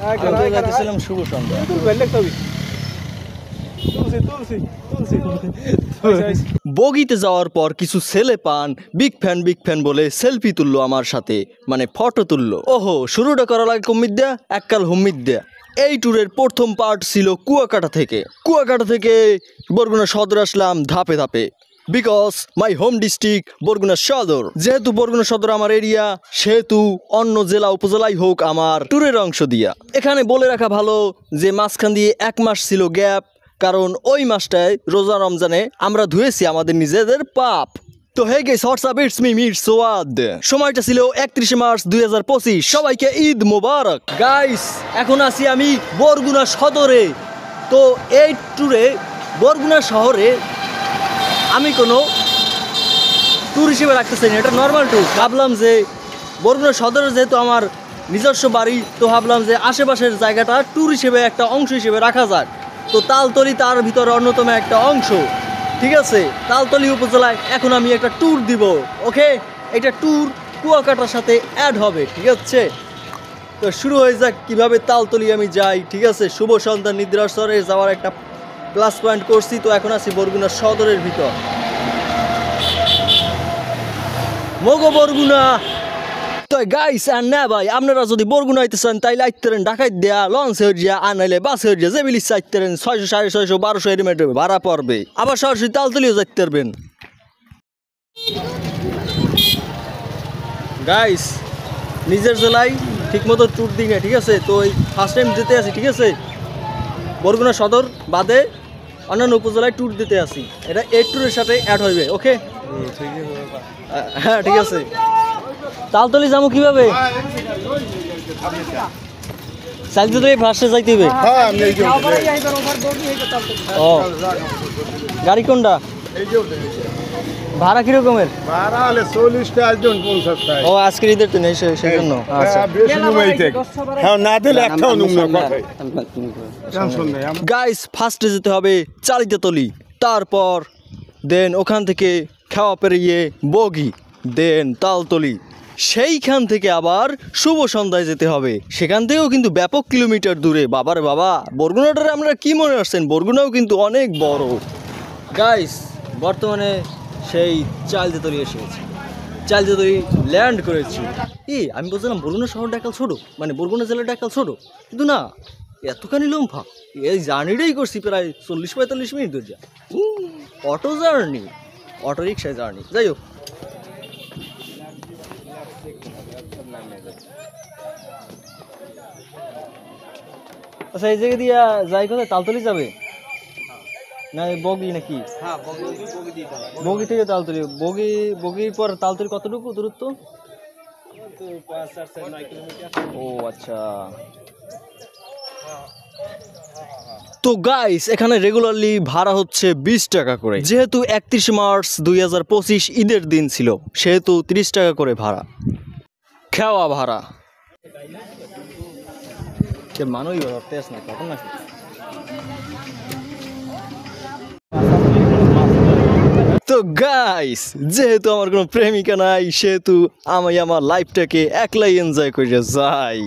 যাইতেছিলাম শুভ সন্ধ্যা। বগিতে যাওয়ার পর কিছু ছেলে পান বিগ ফ্যান বলে সেলফি তুললো আমার সাথে, মানে ফটো তুললো। ওহো, শুরুটা করা লাগে কুমিদ্যা এককাল হুমিদ্যা। এই ট্যুরের প্রথম পার্ট ছিল কুয়াকাটা থেকে বরগুনা সদর আসলাম ধাপে ধাপে, because my home district Barguna সদর। যেহেতু বরগুনা সদর আমার এরিয়া, সেহেতু অন্য জেলা উপজেলাই হোক আমার ট্যুরের অংশ দিয়া। এখানে বলে রাখা ভালো যে মাঝখান দিয়ে 1 মাস ছিল গ্যাপ, কারণ ওই মাসটায় রোজা রমজানে আমরা ধুয়েছি আমাদের নিজেদের পাপ। তো hey guys, what's up, it's me Mir Swad. সময়টা ছিল 31 মার্চ 2025। সবাইকে ঈদ মোবারক। গাইস, এখন আছি আমি বরগুনা সদরে। তো এই ট্যুরে বরগুনা শহরে আমি কোনো ট্যুর হিসেবে রাখতে চাই না, এটা নর্মাল ট্যুর। ভাবলাম যে বরগুনা সদরে যেহেতু আমার নিজস্ব বাড়ি, তো ভাবলাম যে আশেপাশের জায়গাটা ট্যুর হিসেবে একটা অংশ হিসেবে রাখা যাক। তো তালতলি তার ভিতরে অন্যতম একটা অংশ, ঠিক আছে? তালতলি উপজেলায় এখন আমি একটা ট্যুর দিব, ওকে? এটা ট্যুর কুয়াকাটার সাথে অ্যাড হবে, ঠিক আছে? তো শুরু হয়ে যাক কীভাবে তালতলি আমি যাই, ঠিক আছে? শুভ সন্ধ্যা নিদ্রাসরে যাওয়ার একটা প্লাস পয়েন্ট করছি। তো এখন আছি বরগুনা সদরের ভিতর। মগো বরগুনা। তো গাইস আর না ভাই, আপনারা যদি বরগুনা আইতে চান তাইলে আইতেন ঢাকায় দেয়া লঞ্চে হইয়া, আনাইলে বাসে হইয়া, যে বিলিস চাইতেন 600, 650, 1200 এরিমেট ভাড়া পড়বে। আবার সরাসরি তালতলিও যাইতে পারবেন। গাইস, নিজের জেলায় ঠিক মতো ট্যুর দিই না, ঠিক আছে? তো ওই ফার্স্ট টাইম যেতে আসি, ঠিক আছে? বরগুনা সদর বাদে অন্যান্য উপজেলায় ট্যুর দিতে আসি। এটা এই ট্যুরের সাথে অ্যাড হইবে, ওকে? হ্যাঁ, ঠিক আছে। তালতলি যাবো কিভাবে? চাইতে তো এই ফার্স্টে যাইতে হবে। ও, গাড়ি কোনটা? ভাড়া কিরকমের? ভাড়া হলে 40 টাকা, একজন 50 টাকা। ও, আজকের ঈদের তো নেই, সেই জন্য। আচ্ছা, না দিলে একটাও নুম না কথাই। গাইস, ফার্স্টে যেতে হবে চালিতাতলি, তারপর দেন ওখান থেকে খাওয়া পেরিয়ে বগি, দেন তালতলি, সেইখান থেকে আবার শুভ সন্ধ্যায় যেতে হবে। সেখান থেকেও কিন্তু ব্যাপক কিলোমিটার দূরে। বাবারে বাবা, বরগুনাটারে আপনারা কি মনে আসছেন? বরগুনাও কিন্তু অনেক বড়। গাইস, বর্তমানে সেই চালিতাতলি এসে গেছি, চালিতাতলি ল্যান্ড করেছি। আমি বলছিলাম বরগুনা শহরটা একাল ছোটো, মানে বরগুনা জেলাটা একাল ছোটো, কিন্তু না, এতখানি লম্ফা। এই জার্নিটাই করছি প্রায় 40-45 মিনিট ধরে। অটো জার্নি, অটো রিক্সায় জার্নি। যাই হোক, আচ্ছা, এই জায়গা দিয়া যাই কোথায়? তালতলি যাবে না বগি নাকি? বগি থেকে তালতলি। বগির পর তালতলি কতটুকু দূরত্ব? ও আচ্ছা। তো গাইস, এখানে রেগুলারলি ভাড়া হচ্ছে 20 টাকা করে। যেহেতু 31 মার্চ 2025 ঈদের দিন ছিল, সেহেতু 30 টাকা করে ভাড়া। খাওয়া ভাড়া মানুষ না কখন নাকি। তো গাইস, যেহেতু আমার কোনো প্রেমিকা নাই, সেহেতু আমি আমার লাইফটাকে একলাই এনজয় করে যাই।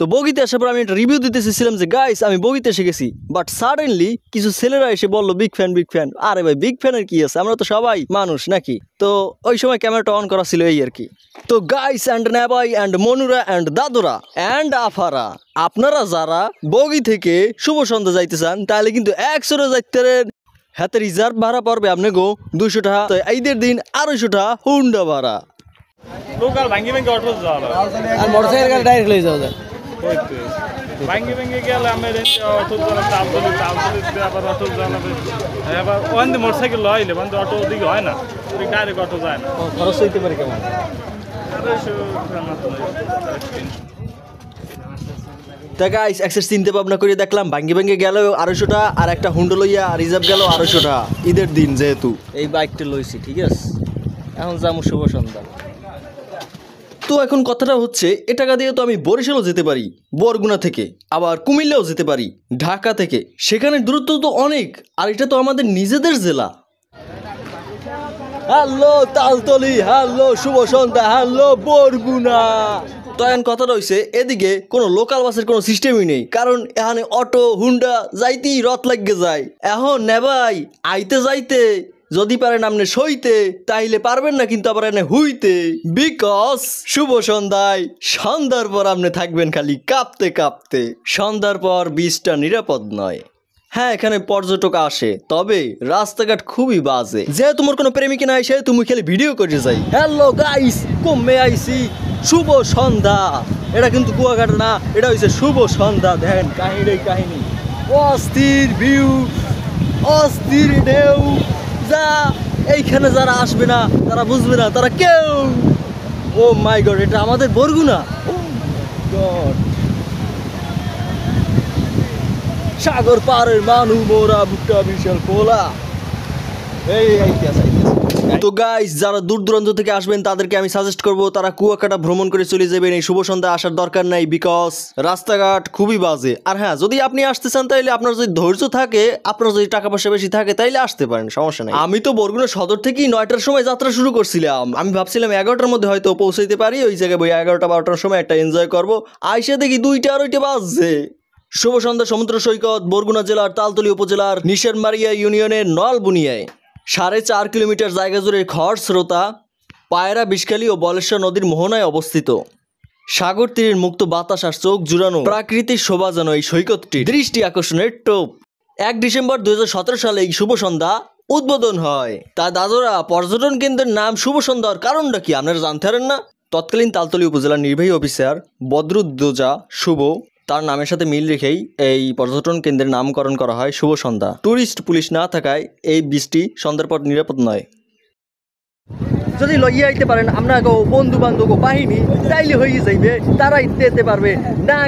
তো বগিতে আসার পর আমি একটা রিভিউ দিতে চেয়েছিলাম যে গাইস আমি বগিতে এসে গেছি, বাট সাডেনলি কিছু ছেলেরা এসে বললো বিগ ফ্যান। আরে ভাই, বিগ ফ্যানের কি আছে? আমরা তো সবাই মানুষ নাকি? তো ওই সময় ক্যামেরাটা অন করা ছিল, এই আর কি। তো গাইস অ্যান্ড নাবাই অ্যান্ড মনুরা অ্যান্ড দাদুরা অ্যান্ড আফারা, আপনারা যারা বগি থেকে শুভ সন্ধ্যা যাইতে চান তাহলে কিন্তু 100 যাইতে হাতে রিজার্ভ ভাড়া পড়বে আপনি গো 200 টাকা। তো ঈদের দিন 250 টাকা হুন্ডা ভাড়া। লোকাল ভাঙ্গি অটো যাওয়া আর মোটরসাইকেল গাড়ি ডাইরেক্ট লয়ে যাওয়া যায়। ভাঙ্গি গেলে আমি অটো চালতে আবার অটো জ্বালাবে, আবার ওখান দিয়ে মোটরসাইকেল লইলে মানে অটো ওদিকে হয় না, ডাইরেক্ট অটো যায় না। খরচ হইতে পারে কেমন? তা গাইস, এক্সেস চিন্তা ভাবনা করে দেখলাম ভাঙ্গি গেল 250 টাকা, আর একটা হুন্ডা লইয়া রিজার্ভ গেল 250 টাকা। ঈদের দিন যেহেতু এই বাইকটা লইছি, ঠিক আছে? এখন যাবো শুভ সন্ধ্যা। তো এখন কথাটা হচ্ছে, এ টাকা দিয়ে তো আমি বরিশালও যেতে পারি বরগুনা থেকে, আবার কুমিল্লাও যেতে পারি ঢাকা থেকে। সেখানে দূরত্ব তো অনেক, আর এটা তো আমাদের নিজেদের জেলা। হ্যালো তালতলি, হ্যালো শুভ সন্ধ্যা, হ্যালো বরগুনা। তো এখন কথা রয়েছে এদিকে কোনো লোকাল বাসের কোনো সিস্টেমই নেই, কারণ এখানে অটো হুন্ডা যাইতেই রথ লাগিয়ে যায়। এখন নে ভাই আইতে যাইতে যদি পারেন আপনি সইতে তাইলে পারবেন না, কিন্তু আবার এনে হুইতে, বিকজ শুভ সন্ধ্যায় সন্ধ্যার পর আপনি থাকবেন খালি কাঁপতে কাঁপতে। সন্ধ্যার পর বীজটা নিরাপদ নয়। হ্যাঁ এখানে পর্যটক আসে, তবে রাস্তাঘাট খুবই বাজে। যে তোমার কোনো প্রেমিকা নাই সে তুমি খালি ভিডিও করে যাই। হ্যালো গাইস, কমে আইসি শুভ সন্ধ্যা। এটা কিন্তু কুয়াকাটা না, এটা হচ্ছে শুভ সন্ধ্যা। দেখেন কাহিনী অস্থির ভিউ, অস্থির ঢেউ। যা এইখানে যারা আসবে না তারা বুঝবে না তারা কেউ। ও মাই গড, এটা আমাদের বরগুনা। ও গড, সাগর পারের মানু মোরা বুকটা বিশাল খোলা। এই তো গাইস, যারা দূর দূরান্ত থেকে আসবেন তাদেরকে আমি সাজেস্ট করব তারা কুয়াকাটা ভ্রমণ করে চলে যাবেন। এই শুভ সন্ধ্যা আসার দরকার নাই, বিকজ রাস্তাঘাট খুবই বাজে। আর হ্যাঁ, যদি আপনি আসতে চান তাইলে আপনার যদি ধৈর্য থাকে, আপনার যদি টাকা পয়সা বেশি থাকে তাইলে আসতে পারেন, সমস্যা নাই। আমি তো বরগুনা সদর থেকেই 9টার সময় যাত্রা শুরু করছিলাম। আমি ভাবছিলাম 11টার মধ্যে হয়তো পৌঁছাইতে পারি, ওই জায়গায় বই 11টা-12টার সময় একটা এনজয় করবো। আইসে দেখি 2টা-2:30 বাজছে। শুভ সন্ধ্যা সমুদ্র সৈকত, বরগুনা জেলার তালতলি উপজেলার নিশানমারিয়া ইউনিয়নের নলবুনিয়ায় 4.5 কিলোমিটার জায়গা জুড়ে খরস্রোতা পায়রা, বিষখালী ও বলেশ্বর নদীর মোহনায় অবস্থিত। সাগর তীরের মুক্ত বাতাস আর চোখ জুড়ানো প্রাকৃতিক শোভা যেন এই সৈকতটি দৃষ্টি আকর্ষণের টোপ। 1 ডিসেম্বর 2017 সালে এই শুভ সন্ধ্যা উদ্বোধন হয়। তা দাদুরা, পর্যটন কেন্দ্রের নাম শুভ সন্ধ্যার কারণটা কি আপনারা জানতে পারেন না? তৎকালীন তালতলি উপজেলার নির্বাহী অফিসার বদরুদ্দোজা শুভ, তার নামের সাথে মিল রেখেই এই পর্যটন কেন্দ্রের নামকরণ করা হয় শুভ সন্ধ্যা। টুরিস্ট পুলিশ না থাকায় এই বীজটি সন্ধ্যার পর নিরাপদ নয়। যদি লইয়া আইতে পারেন আপনার বন্ধু বান্ধব বাহিনী, তাইলে হয়ে যাইবে, তারাই যেতে পারবে। না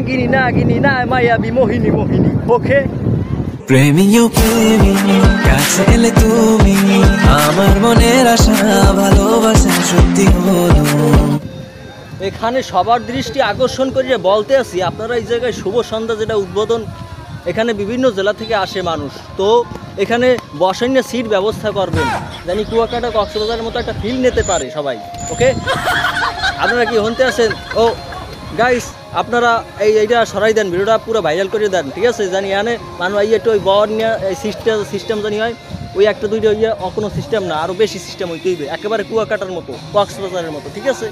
গিনি না মায়াবী মোহিনী ওকে। প্রেমিও প্রেমী কাছে এলে তুমি, আমার মনের আশা ভালোবাসা সত্যি হলো। এখানে সবার দৃষ্টি আকর্ষণ করিয়ে বলতে আসি, আপনারা এই জায়গায় শুভ সন্ধ্যা যেটা উদ্বোধন, এখানে বিভিন্ন জেলা থেকে আসে মানুষ, তো এখানে বসার নিয়ে সিট ব্যবস্থা করবেন, জানি কুয়াকাটা কক্সবাজারের মতো একটা ফিল নিতে পারে সবাই। ওকে, আপনারা কি হতে আসেন? ও গাইস, আপনারা এইটা সরাই দেন, ভিডিওটা পুরো ভাইরাল করে দেন, ঠিক আছে? জানি এখানে মানুষ একটু ওই বর নিয়ে এই সিস্টেম জানি হয়, ওই 1-2 কোনো সিস্টেম না, আরও বেশি সিস্টেম হইতে হইবে, একেবারে কুয়াকাটার মতো, কক্সবাজারের মতো, ঠিক আছে?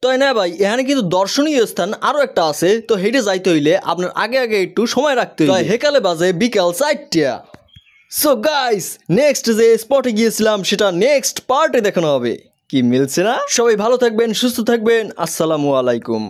তো না ভাই, এখানে কিন্তু দর্শনীয় স্থান আরো একটা আছে, তো হেঁটে যাইতে হইলে আপনার আগে একটু সময় রাখতে হইবে। হেকালে বাজে বিকাল 4টা। সো গাইস, নেক্সট যে স্পটে গিয়েছিলাম সেটা নেক্সট পার্টে দেখানো হবে। কি মিলছে না? সবাই ভালো থাকবেন, সুস্থ থাকবেন, আসসালামু আলাইকুম।